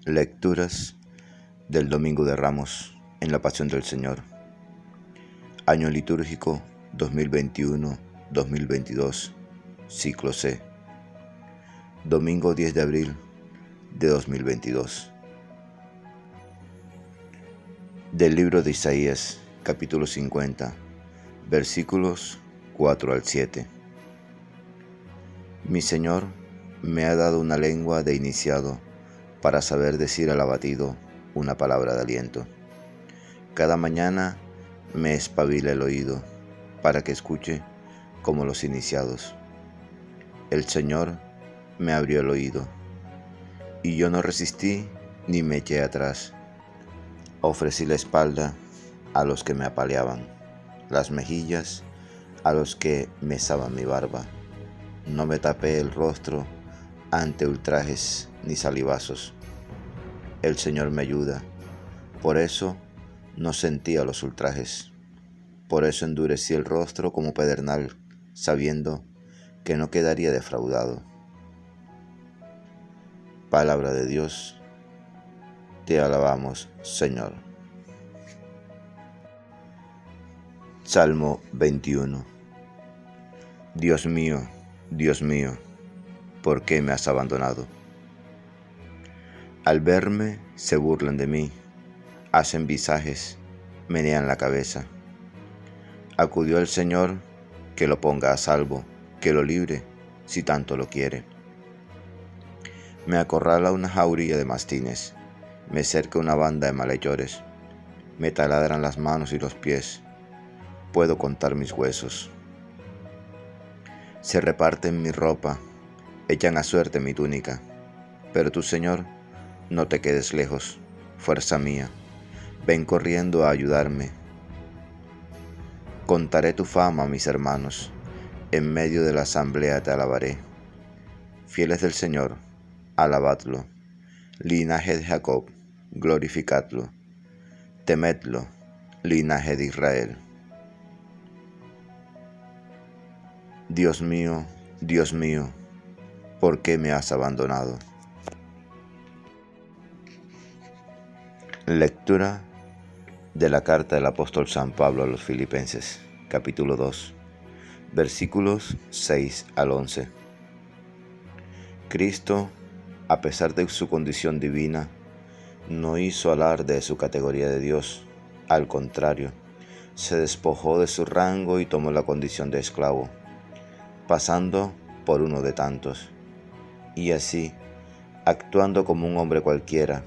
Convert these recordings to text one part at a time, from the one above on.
Lecturas del Domingo de Ramos en la Pasión del Señor. Año litúrgico 2021-2022, ciclo C. Domingo 10 de abril de 2022. Del libro de Isaías, capítulo 50, versículos 4 al 7. Mi Señor me ha dado una lengua de iniciado para saber decir al abatido una palabra de aliento. Cada mañana me espabila el oído para que escuche como los iniciados. El Señor me abrió el oído, y yo no resistí ni me eché atrás. Ofrecí la espalda a los que me apaleaban, las mejillas a los que mesaban mi barba. No me tapé el rostro ante ultrajes ni salivazos. El Señor me ayuda, por eso no sentía los ultrajes. Por eso endurecí el rostro como pedernal, sabiendo que no quedaría defraudado. Palabra de Dios, te alabamos, Señor. Salmo 21. Dios mío, ¿por qué me has abandonado? Al verme se burlan de mí, hacen visajes, menean la cabeza. Acudió el Señor, que lo ponga a salvo, que lo libre, si tanto lo quiere. Me acorrala una jauría de mastines, me cerca una banda de malhechores, me taladran las manos y los pies, puedo contar mis huesos. Se reparten mi ropa, echan a suerte mi túnica, pero tú, Señor, no te quedes lejos, fuerza mía, ven corriendo a ayudarme. Contaré tu fama a mis hermanos, en medio de la asamblea te alabaré. Fieles del Señor, alabadlo. Linaje de Jacob, glorificadlo. Temedlo, linaje de Israel. Dios mío, ¿por qué me has abandonado? Lectura de la carta del apóstol San Pablo a los Filipenses, capítulo 2, versículos 6 al 11. Cristo, a pesar de su condición divina, no hizo alarde de su categoría de Dios. Al contrario, se despojó de su rango y tomó la condición de esclavo, pasando por uno de tantos. Y así, actuando como un hombre cualquiera,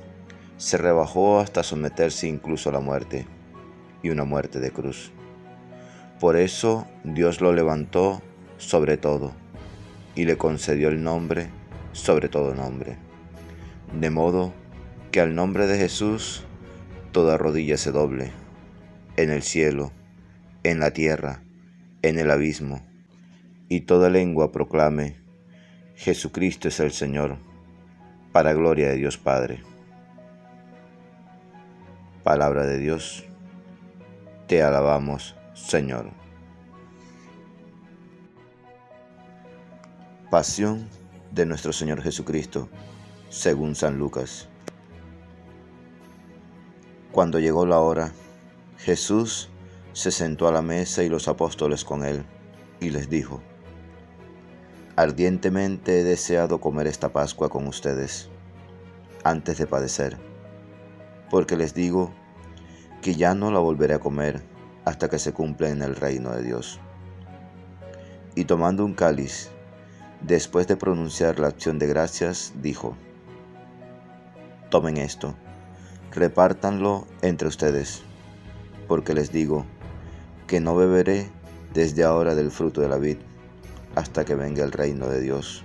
se rebajó hasta someterse incluso a la muerte, y una muerte de cruz. Por eso Dios lo levantó sobre todo, y le concedió el nombre sobre todo nombre, de modo que al nombre de Jesús toda rodilla se doble, en el cielo, en la tierra, en el abismo, y toda lengua proclame: Jesucristo es el Señor, para gloria de Dios Padre. Palabra de Dios, te alabamos, Señor. Pasión de nuestro Señor Jesucristo, según San Lucas. Cuando llegó la hora, Jesús se sentó a la mesa y los apóstoles con él, y les dijo: Ardientemente he deseado comer esta Pascua con ustedes, antes de padecer, porque les digo que ya no la volveré a comer hasta que se cumpla en el reino de Dios. Y tomando un cáliz, después de pronunciar la acción de gracias, dijo: Tomen esto, repártanlo entre ustedes, porque les digo que no beberé desde ahora del fruto de la vid, hasta que venga el reino de Dios.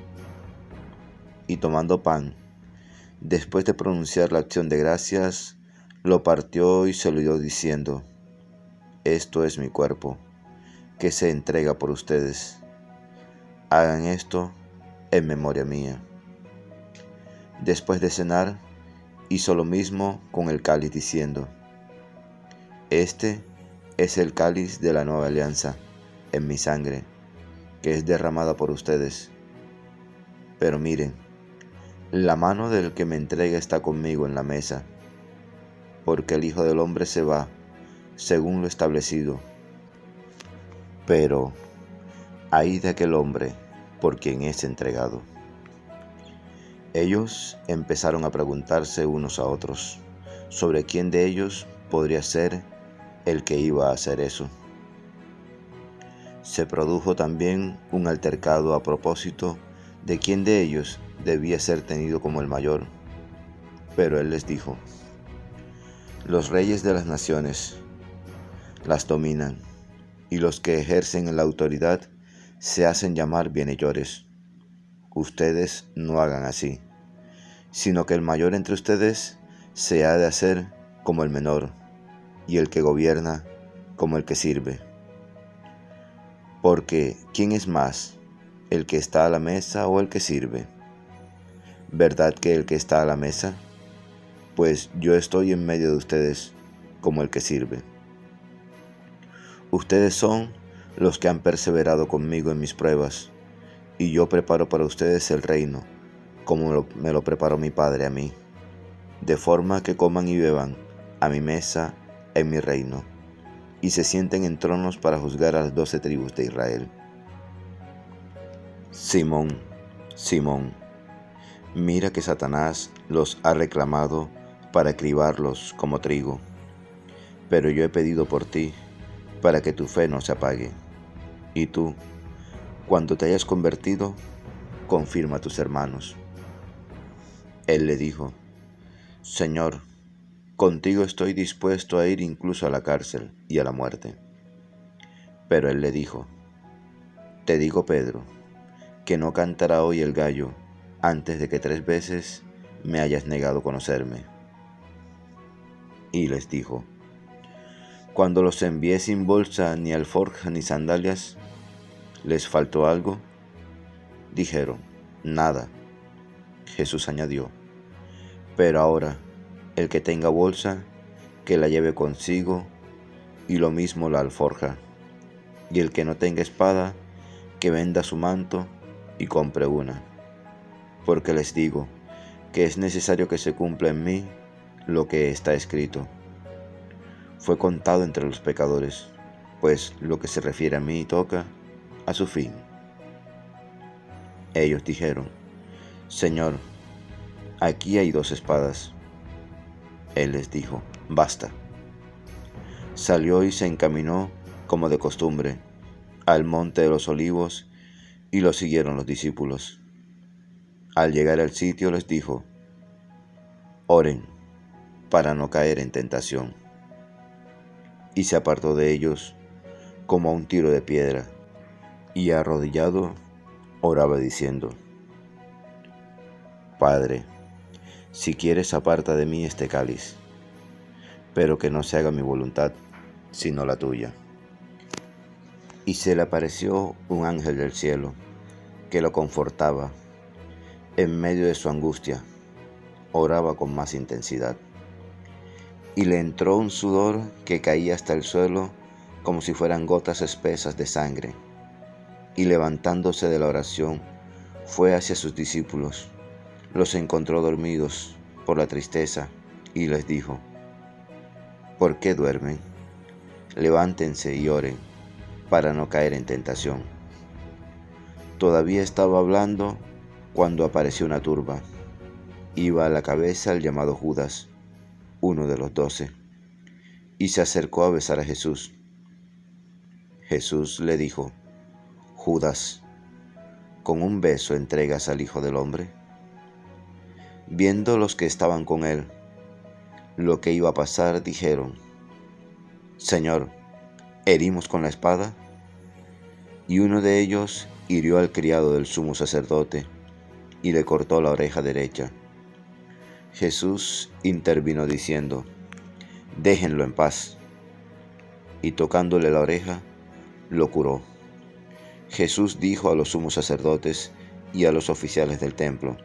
Y tomando pan, después de pronunciar la acción de gracias, lo partió y se lo dio diciendo: Esto es mi cuerpo, que se entrega por ustedes. Hagan esto en memoria mía. Después de cenar, hizo lo mismo con el cáliz diciendo: Este es el cáliz de la nueva alianza en mi sangre, que es derramada por ustedes. Pero miren, la mano del que me entrega está conmigo en la mesa, porque el Hijo del Hombre se va según lo establecido. Pero ay de aquel hombre por quien es entregado. Ellos empezaron a preguntarse unos a otros sobre quién de ellos podría ser el que iba a hacer eso. Se produjo también un altercado a propósito de quién de ellos debía ser tenido como el mayor. Pero él les dijo: los reyes de las naciones las dominan, y los que ejercen la autoridad se hacen llamar bienhechores. Ustedes no hagan así, sino que el mayor entre ustedes se ha de hacer como el menor, y el que gobierna como el que sirve. Porque ¿quién es más, el que está a la mesa o el que sirve? ¿Verdad que el que está a la mesa? Pues yo estoy en medio de ustedes como el que sirve. Ustedes son los que han perseverado conmigo en mis pruebas, y yo preparo para ustedes el reino, como me lo preparó mi Padre a mí, de forma que coman y beban a mi mesa en mi reino, y se sienten en tronos para juzgar a las 12 tribus de Israel. Simón, Simón, mira que Satanás los ha reclamado para cribarlos como trigo, pero yo he pedido por ti, para que tu fe no se apague. Y tú, cuando te hayas convertido, confirma a tus hermanos. Él le dijo: Señor, contigo estoy dispuesto a ir incluso a la cárcel y a la muerte. Pero él le dijo: te digo, Pedro, que no cantará hoy el gallo antes de que 3 veces me hayas negado conocerme. Y les dijo: cuando los envié sin bolsa, ni alforja, ni sandalias, ¿les faltó algo? Dijeron: nada. Jesús añadió: pero ahora, el que tenga bolsa, que la lleve consigo, y lo mismo la alforja. Y el que no tenga espada, que venda su manto y compre una. Porque les digo que es necesario que se cumpla en mí lo que está escrito. Fue contado entre los pecadores, pues lo que se refiere a mí toca a su fin. Ellos dijeron: Señor, aquí hay 2 espadas. Él les dijo: basta. Salió y se encaminó, como de costumbre, al monte de los Olivos, y lo siguieron los discípulos. Al llegar al sitio les dijo: oren, para no caer en tentación. Y se apartó de ellos como a un tiro de piedra, y arrodillado oraba diciendo: Padre, si quieres, aparta de mí este cáliz, pero que no se haga mi voluntad, sino la tuya. Y se le apareció un ángel del cielo, que lo confortaba. En medio de su angustia, oraba con más intensidad. Y le entró un sudor que caía hasta el suelo, como si fueran gotas espesas de sangre. Y levantándose de la oración, fue hacia sus discípulos. Los encontró dormidos por la tristeza, y les dijo: ¿por qué duermen? Levántense y oren, para no caer en tentación. Todavía estaba hablando cuando apareció una turba. Iba a la cabeza el llamado Judas, uno de los 12, y se acercó a besar a Jesús. Jesús le dijo: Judas, ¿con un beso entregas al Hijo del Hombre? Viendo los que estaban con él lo que iba a pasar, dijeron: Señor, ¿herimos con la espada? Y uno de ellos hirió al criado del sumo sacerdote y le cortó la oreja derecha. Jesús intervino diciendo: déjenlo en paz. Y tocándole la oreja, lo curó. Jesús dijo a los sumos sacerdotes y a los oficiales del templo: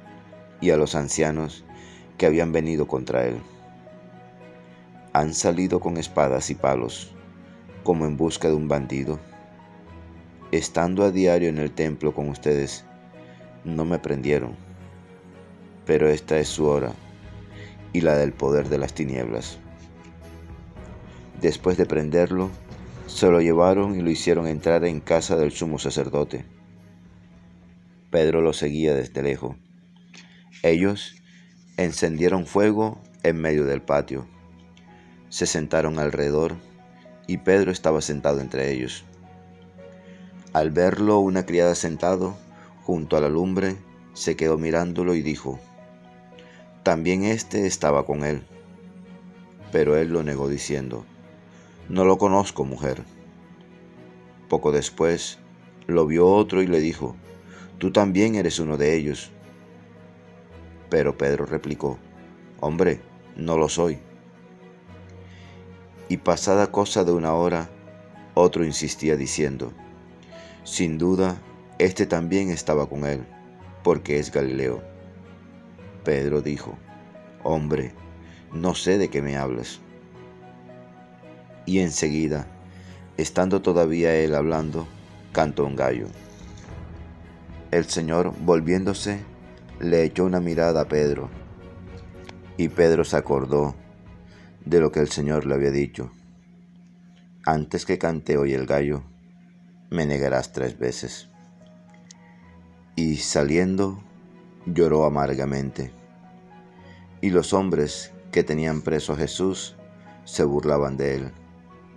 y a los ancianos que habían venido contra él. Han salido con espadas y palos, como en busca de un bandido. Estando a diario en el templo con ustedes, no me prendieron, pero esta es su hora y la del poder de las tinieblas. Después de prenderlo, se lo llevaron y lo hicieron entrar en casa del sumo sacerdote. Pedro lo seguía desde lejos. Ellos encendieron fuego en medio del patio. Se sentaron alrededor y Pedro estaba sentado entre ellos. Al verlo, una criada sentado junto a la lumbre se quedó mirándolo y dijo: también éste estaba con él. Pero él lo negó diciendo: no lo conozco, mujer. Poco después lo vio otro y le dijo: tú también eres uno de ellos. Pero Pedro replicó: hombre, no lo soy. Y pasada cosa de una hora, otro insistía diciendo: sin duda, este también estaba con él, porque es Galileo. Pedro dijo: hombre, no sé de qué me hablas. Y enseguida, estando todavía él hablando, cantó un gallo. El Señor, volviéndose, le echó una mirada a Pedro, y Pedro se acordó de lo que el Señor le había dicho: antes que cante hoy el gallo, me negarás 3 veces. Y saliendo, lloró amargamente. Y los hombres que tenían preso a Jesús se burlaban de él,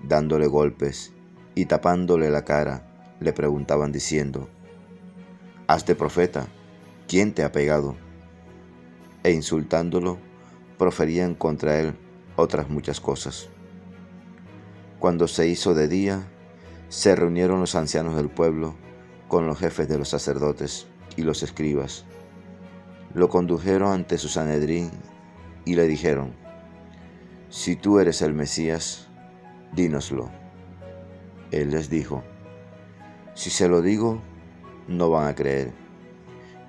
dándole golpes y tapándole la cara, le preguntaban diciendo: hazte profeta, ¿quién te ha pegado? E insultándolo, proferían contra él otras muchas cosas. Cuando se hizo de día, se reunieron los ancianos del pueblo con los jefes de los sacerdotes y los escribas. Lo condujeron ante su Sanedrín y le dijeron: si tú eres el Mesías, dínoslo. Él les dijo: si se lo digo, no van a creer,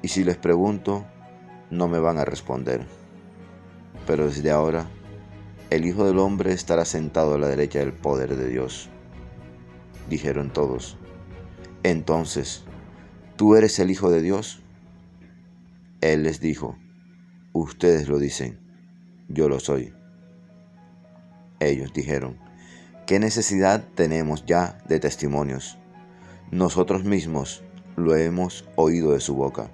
y si les pregunto, no me van a responder. Pero desde ahora, el Hijo del Hombre estará sentado a la derecha del poder de Dios. Dijeron todos: entonces, ¿tú eres el Hijo de Dios? Él les dijo: ustedes lo dicen, yo lo soy. Ellos dijeron: ¿qué necesidad tenemos ya de testimonios? Nosotros mismos lo hemos oído de su boca.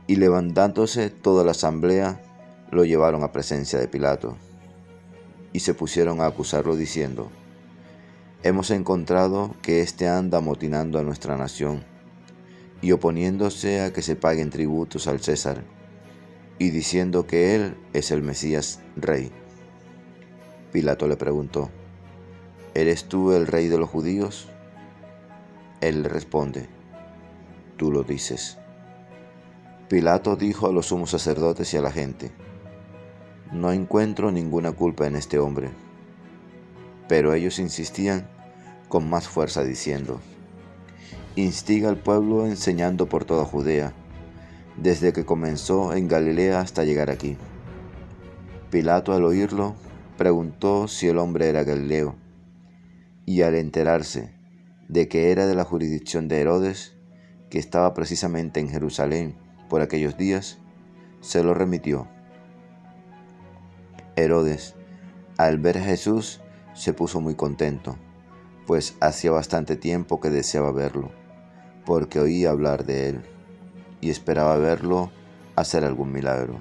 Y levantándose toda la asamblea, lo llevaron a presencia de Pilato, y se pusieron a acusarlo diciendo: hemos encontrado que éste anda amotinando a nuestra nación, y oponiéndose a que se paguen tributos al César, y diciendo que él es el Mesías rey. Pilato le preguntó: ¿eres tú el rey de los judíos? Él le responde: tú lo dices. Pilato dijo a los sumos sacerdotes y a la gente: no encuentro ninguna culpa en este hombre. Pero ellos insistían con más fuerza diciendo: instiga al pueblo enseñando por toda Judea, desde que comenzó en Galilea hasta llegar aquí. Pilato, al oírlo, preguntó si el hombre era Galileo, y al enterarse de que era de la jurisdicción de Herodes, que estaba precisamente en Jerusalén por aquellos días, se lo remitió. Herodes, al ver a Jesús, se puso muy contento, pues hacía bastante tiempo que deseaba verlo, porque oía hablar de él, y esperaba verlo hacer algún milagro.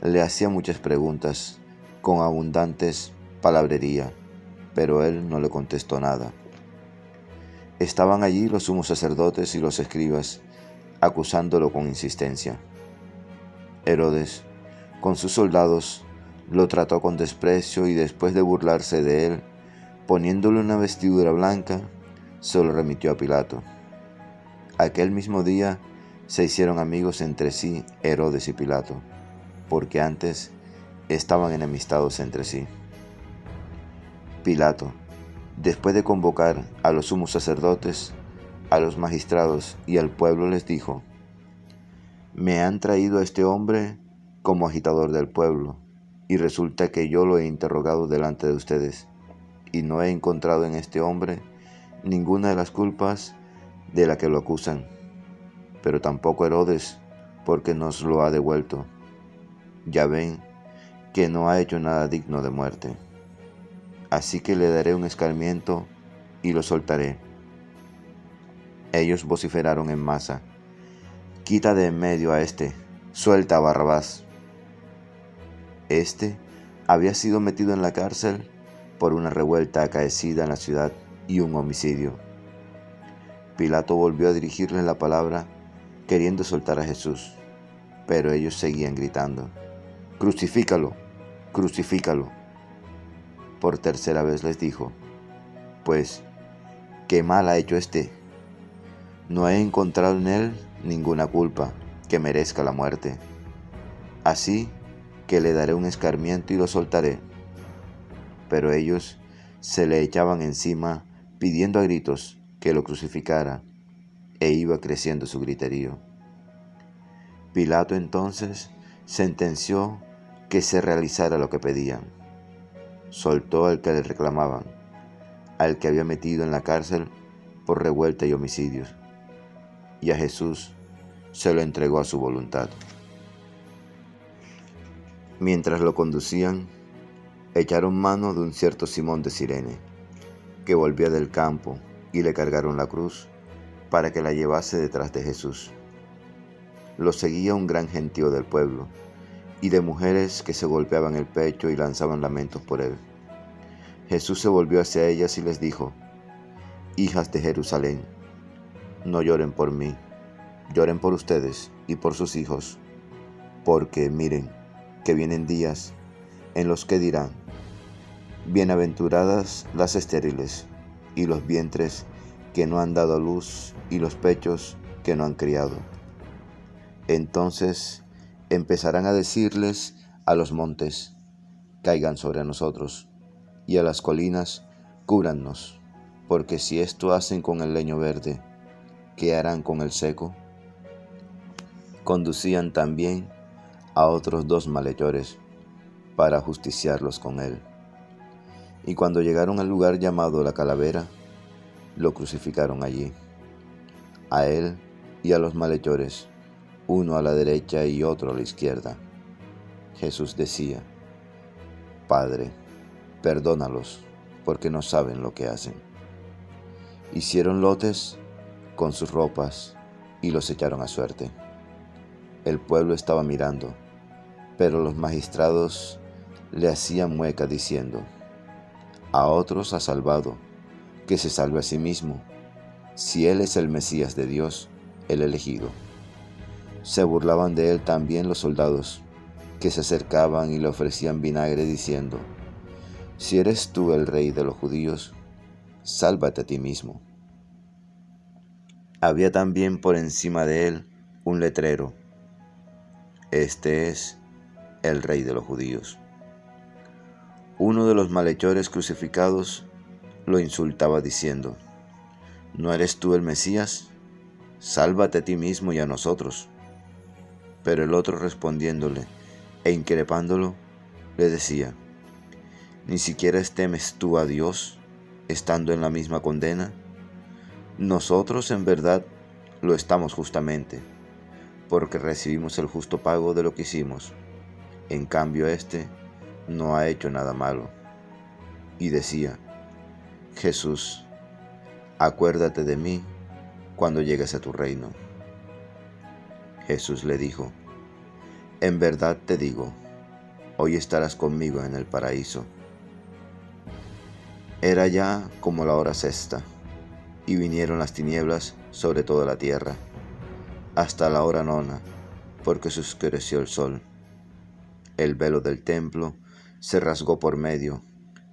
Le hacía muchas preguntas, con abundantes palabrería, pero él no le contestó nada. Estaban allí los sumos sacerdotes y los escribas, acusándolo con insistencia. Herodes, con sus soldados, lo trató con desprecio y después de burlarse de él, poniéndole una vestidura blanca, se lo remitió a Pilato. Aquel mismo día se hicieron amigos entre sí Herodes y Pilato, porque antes estaban enemistados entre sí. Pilato, después de convocar a los sumos sacerdotes, a los magistrados y al pueblo, les dijo: Me han traído a este hombre como agitador del pueblo, y resulta que yo lo he interrogado delante de ustedes, y no he encontrado en este hombre ninguna de las culpas de la que lo acusan, pero tampoco Herodes, porque nos lo ha devuelto. Ya ven que no ha hecho nada digno de muerte. Así que le daré un escarmiento y lo soltaré. Ellos vociferaron en masa: quita de en medio a este, suelta a Barrabás. Este había sido metido en la cárcel por una revuelta acaecida en la ciudad y un homicidio. Pilato volvió a dirigirles la palabra, queriendo soltar a Jesús, pero ellos seguían gritando: «¡Crucifícalo! ¡Crucifícalo!». Por tercera vez les dijo: «Pues, ¿qué mal ha hecho este? No he encontrado en él ninguna culpa que merezca la muerte. Así que le daré un escarmiento y lo soltaré». Pero ellos se le echaban encima pidiendo a gritos que lo crucificara, e iba creciendo su griterío. Pilato entonces sentenció que se realizara lo que pedían. Soltó al que le reclamaban, al que había metido en la cárcel por revuelta y homicidios, y a Jesús se lo entregó a su voluntad. Mientras lo conducían, echaron mano de un cierto Simón de Cirene, que volvía del campo, y le cargaron la cruz para que la llevase detrás de Jesús. Lo seguía un gran gentío del pueblo, y de mujeres que se golpeaban el pecho y lanzaban lamentos por él. Jesús se volvió hacia ellas y les dijo: «Hijas de Jerusalén, no lloren por mí, lloren por ustedes y por sus hijos, porque miren que vienen días en los que dirán: bienaventuradas las estériles, y los vientres que no han dado a luz, y los pechos que no han criado. Entonces empezarán a decirles a los montes: caigan sobre nosotros, y a las colinas: cúbrannos, porque si esto hacen con el leño verde, ¿qué harán con el seco?». Conducían también a otros 2 malhechores para justiciarlos con él. Y cuando llegaron al lugar llamado La Calavera, lo crucificaron allí, a él y a los malhechores, uno a la derecha y otro a la izquierda. Jesús decía: «Padre, perdónalos, porque no saben lo que hacen». Hicieron lotes con sus ropas y los echaron a suerte. El pueblo estaba mirando, pero los magistrados le hacían mueca diciendo: «A otros ha salvado, que se salve a sí mismo, si él es el Mesías de Dios, el elegido». Se burlaban de él también los soldados, que se acercaban y le ofrecían vinagre diciendo: «Si eres tú el rey de los judíos, sálvate a ti mismo». Había también por encima de él un letrero: «Este es el rey de los judíos». Uno de los malhechores crucificados lo insultaba diciendo: «¿No eres tú el Mesías? Sálvate a ti mismo y a nosotros». Pero el otro, respondiéndole e increpándolo, le decía: ¿ni siquiera temes tú a Dios, estando en la misma condena? Nosotros en verdad lo estamos justamente, porque recibimos el justo pago de lo que hicimos. En cambio éste no ha hecho nada malo. Y decía: «Jesús, acuérdate de mí cuando llegues a tu reino». Jesús le dijo: «En verdad te digo, hoy estarás conmigo en el paraíso». Era ya como la hora sexta, y vinieron las tinieblas sobre toda la tierra, hasta la hora nona, porque se oscureció el sol. El velo del templo se rasgó por medio,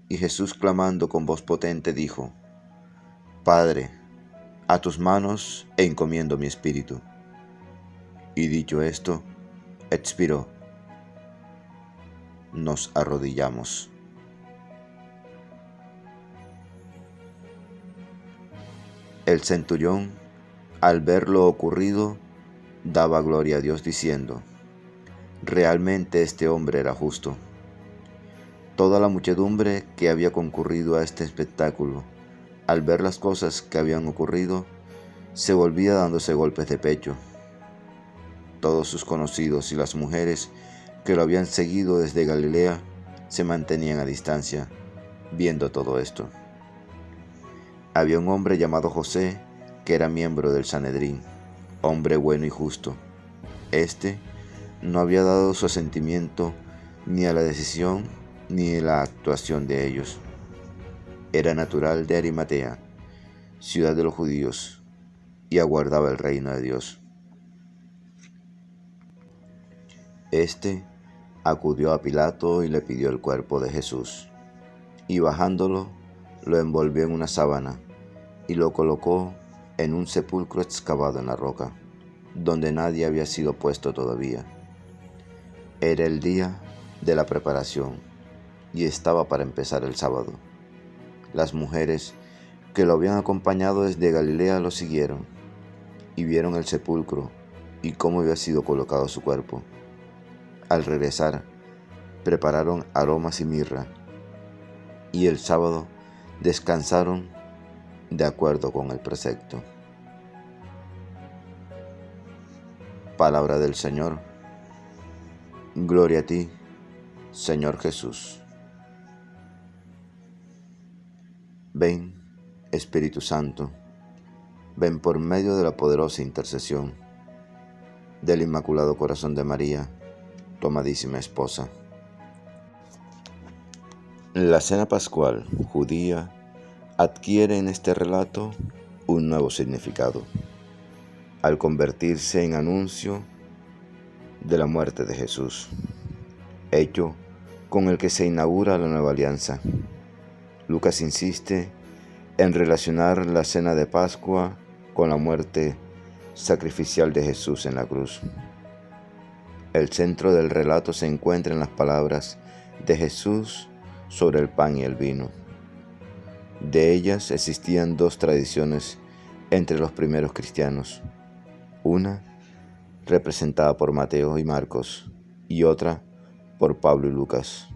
y Jesús, clamando con voz potente, dijo: «Padre, a tus manos encomiendo mi espíritu». Y dicho esto, expiró. Nos arrodillamos. El centurión, al ver lo ocurrido, daba gloria a Dios diciendo: realmente este hombre era justo. Toda la muchedumbre que había concurrido a este espectáculo, al ver las cosas que habían ocurrido, se volvía dándose golpes de pecho. Todos sus conocidos y las mujeres que lo habían seguido desde Galilea se mantenían a distancia, viendo todo esto. Había un hombre llamado José, que era miembro del Sanedrín, hombre bueno y justo. Este no había dado su asentimiento ni a la decisión ni a la actuación de ellos. Era natural de Arimatea, ciudad de los judíos, y aguardaba el reino de Dios. Este acudió a Pilato y le pidió el cuerpo de Jesús, y bajándolo, lo envolvió en una sábana y lo colocó en un sepulcro excavado en la roca, donde nadie había sido puesto todavía. Era el día de la preparación y estaba para empezar el sábado. Las mujeres que lo habían acompañado desde Galilea lo siguieron y vieron el sepulcro y cómo había sido colocado su cuerpo. Al regresar, prepararon aromas y mirra, y el sábado descansaron de acuerdo con el precepto. Palabra del Señor. Gloria a ti, Señor Jesús. Ven, Espíritu Santo, ven por medio de la poderosa intercesión del Inmaculado Corazón de María, tu amadísima esposa. La cena pascual judía adquiere en este relato un nuevo significado, al convertirse en anuncio de la muerte de Jesús, hecho con el que se inaugura la nueva alianza. Lucas insiste en relacionar la cena de Pascua con la muerte sacrificial de Jesús en la cruz. El centro del relato se encuentra en las palabras de Jesús sobre el pan y el vino. De ellas existían dos tradiciones entre los primeros cristianos, una representada por Mateo y Marcos y otra por Pablo y Lucas.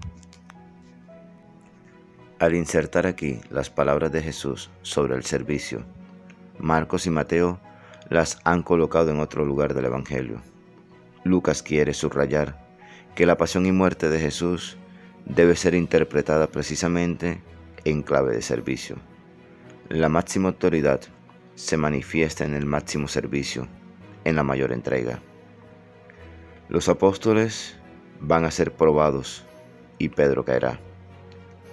Al insertar aquí las palabras de Jesús sobre el servicio, Marcos y Mateo las han colocado en otro lugar del Evangelio. Lucas quiere subrayar que la pasión y muerte de Jesús debe ser interpretada precisamente en clave de servicio. La máxima autoridad se manifiesta en el máximo servicio, en la mayor entrega. Los apóstoles van a ser probados y Pedro caerá.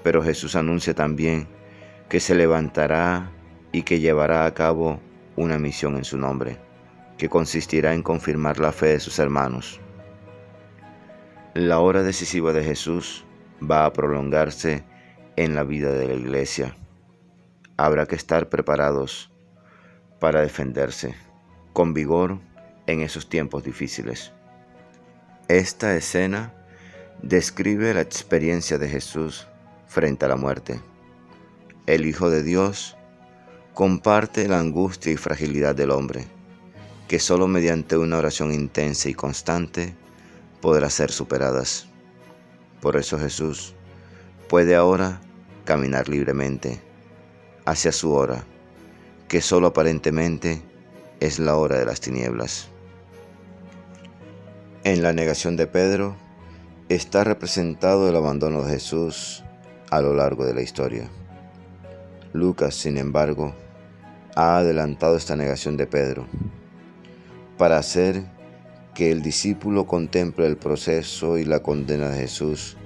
Pero Jesús anuncia también que se levantará y que llevará a cabo una misión en su nombre, que consistirá en confirmar la fe de sus hermanos. La hora decisiva de Jesús va a prolongarse en la vida de la Iglesia. Habrá que estar preparados para defenderse con vigor en esos tiempos difíciles. Esta escena describe la experiencia de Jesús frente a la muerte. El Hijo de Dios comparte la angustia y fragilidad del hombre, que solo mediante una oración intensa y constante podrá ser superadas. Por eso Jesús puede ahora caminar libremente hacia su hora, que solo aparentemente es la hora de las tinieblas. En la negación de Pedro está representado el abandono de Jesús a lo largo de la historia. Lucas, sin embargo, ha adelantado esta negación de Pedro para hacer que el discípulo contemple el proceso y la condena de Jesús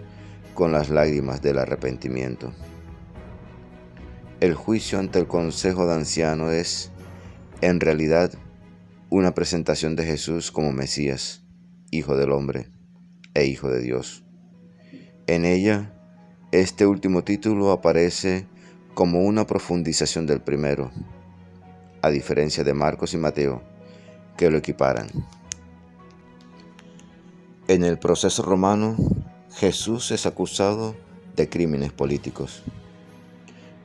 con las lágrimas del arrepentimiento. El juicio ante el Consejo de Ancianos es, en realidad, una presentación de Jesús como Mesías, Hijo del Hombre e Hijo de Dios. En ella, este último título aparece como una profundización del primero, a diferencia de Marcos y Mateo, que lo equiparan. En el proceso romano, Jesús es acusado de crímenes políticos.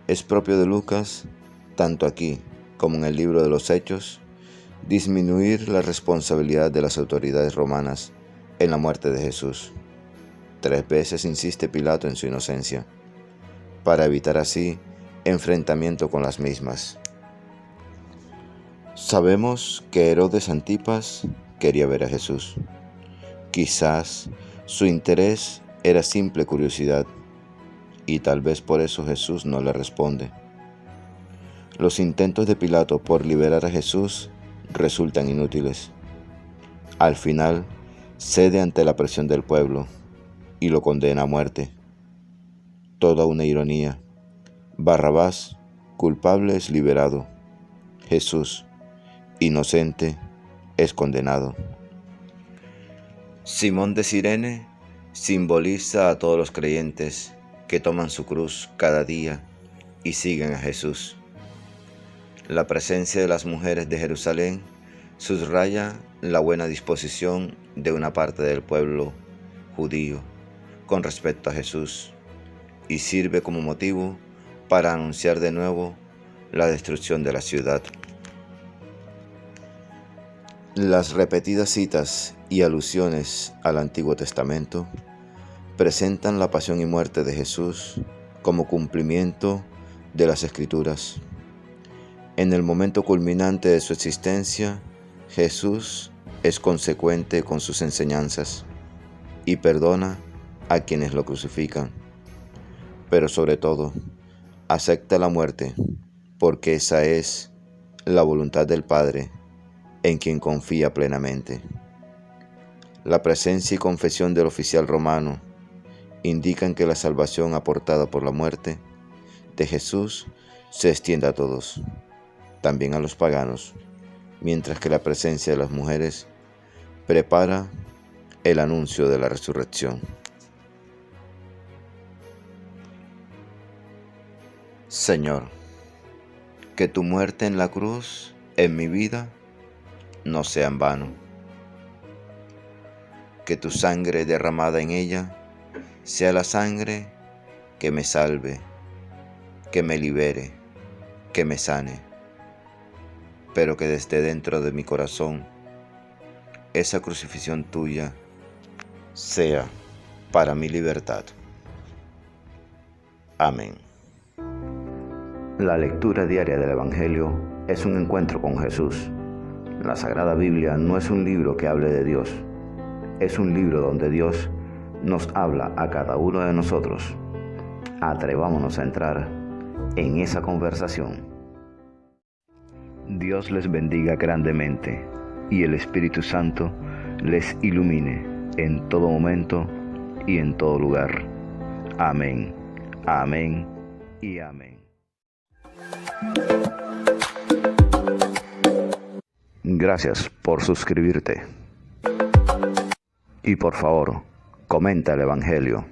Es propio de Lucas, tanto aquí como en el libro de los Hechos, disminuir la responsabilidad de las autoridades romanas en la muerte de Jesús. 3 veces insiste Pilato en su inocencia, para evitar así enfrentamiento con las mismas. Sabemos que Herodes Antipas quería ver a Jesús. Quizás su interés era simple curiosidad, y tal vez por eso Jesús no le responde. Los intentos de Pilato por liberar a Jesús resultan inútiles. Al final, cede ante la presión del pueblo y lo condena a muerte. Toda una ironía. Barrabás, culpable, es liberado. Jesús, inocente, es condenado. Simón de Cirene simboliza a todos los creyentes que toman su cruz cada día y siguen a Jesús. La presencia de las mujeres de Jerusalén subraya la buena disposición de una parte del pueblo judío con respecto a Jesús y sirve como motivo para anunciar de nuevo la destrucción de la ciudad. Las repetidas citas y alusiones al Antiguo Testamento presentan la pasión y muerte de Jesús como cumplimiento de las Escrituras. En el momento culminante de su existencia, Jesús es consecuente con sus enseñanzas y perdona a quienes lo crucifican. Pero sobre todo, acepta la muerte porque esa es la voluntad del Padre en quien confía plenamente. La presencia y confesión del oficial romano indican que la salvación aportada por la muerte de Jesús se extiende a todos, también a los paganos, mientras que la presencia de las mujeres prepara el anuncio de la resurrección. Señor, que tu muerte en la cruz en mi vida no sea en vano. Que tu sangre derramada en ella sea la sangre que me salve, que me libere, que me sane, pero que desde dentro de mi corazón esa crucifixión tuya sea para mi libertad. Amén. La lectura diaria del Evangelio es un encuentro con Jesús. La Sagrada Biblia no es un libro que hable de Dios, es un libro donde Dios nos habla a cada uno de nosotros. Atrevámonos a entrar en esa conversación. Dios les bendiga grandemente y el Espíritu Santo les ilumine en todo momento y en todo lugar. Amén, amén y amén. Gracias por suscribirte. Y por favor, comenta el Evangelio.